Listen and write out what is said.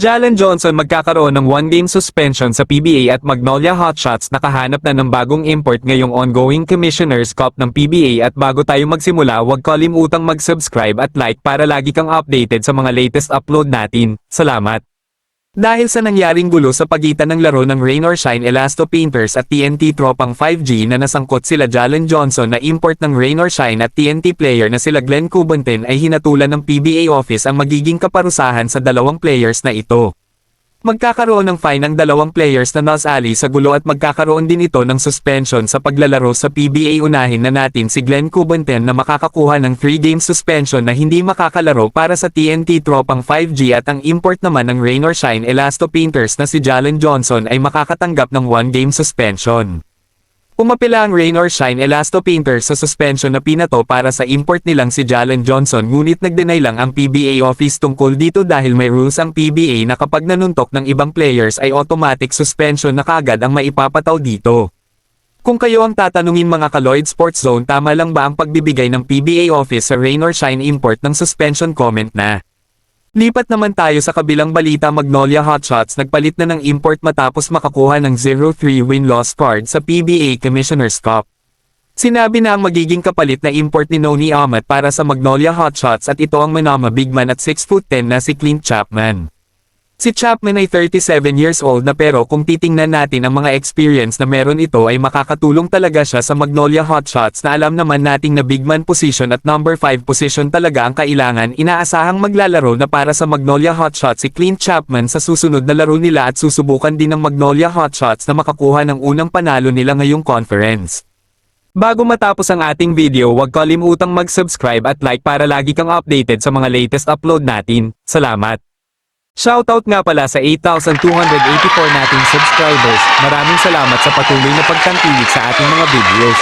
Jalen Johnson magkakaroon ng one-game suspension sa PBA at Magnolia Hotshots nakahanap na ng bagong import ngayong ongoing Commissioner's Cup ng PBA at bago tayo magsimula huwag kalimutang mag-subscribe at like para lagi kang updated sa mga latest upload natin. Salamat! Dahil sa nangyaring gulo sa pagitan ng laro ng Rain or Shine Elasto Painters at TNT Tropang 5G na nasangkot sila Jalen Johnson na import ng Rain or Shine at TNT player na sila Glenn Cubanten ay hinatulan ng PBA office ang magiging kaparusahan sa dalawang players na ito. Magkakaroon ng fine ang dalawang players na nasali sa gulo at magkakaroon din ito ng suspension sa paglalaro sa PBA. Unahin na natin si Glenn Cubanten na makakakuha ng 3-game suspension na hindi makakalaro para sa TNT Tropang 5G at ang import naman ng Rain or Shine Elasto Painters na si Jalen Johnson ay makakatanggap ng 1-game suspension. Umapila ang Rain or Shine Elasto Painters sa suspension na pinato para sa import nilang si Jalen Johnson ngunit nag-deny lang ang PBA office tungkol dito dahil may rules ang PBA na kapag nanuntok ng ibang players ay automatic suspension na kaagad ang maipapataw dito. Kung kayo ang tatanungin mga ka-Lloyd Sports Zone, tama lang ba ang pagbibigay ng PBA office sa Rain or Shine import ng suspension? Comment na. Lipat naman tayo sa kabilang balita. Magnolia Hotshots nagpalit na ng import matapos makakuha ng 0-3 win-loss card sa PBA Commissioner's Cup. Sinabi na ang magiging kapalit na import ni Noni Amat para sa Magnolia Hotshots at ito ang Manama big man at 6'10" na si Clint Chapman. Si Chapman ay 37 years old na pero kung titingnan natin ang mga experience na meron ito ay makakatulong talaga siya sa Magnolia Hotshots na alam naman nating na big man position at number 5 position talaga ang kailangan. Inaasahang maglalaro na para sa Magnolia Hotshots si Clint Chapman sa susunod na laro nila at susubukan din ng Magnolia Hotshots na makakuha ng unang panalo nila ngayong conference. Bago matapos ang ating video huwag kalimutang mag-subscribe at like para lagi kang updated sa mga latest upload natin. Salamat! Shoutout nga pala sa 8,284 nating subscribers. Maraming salamat sa patuloy na pagtangkilik sa ating mga videos.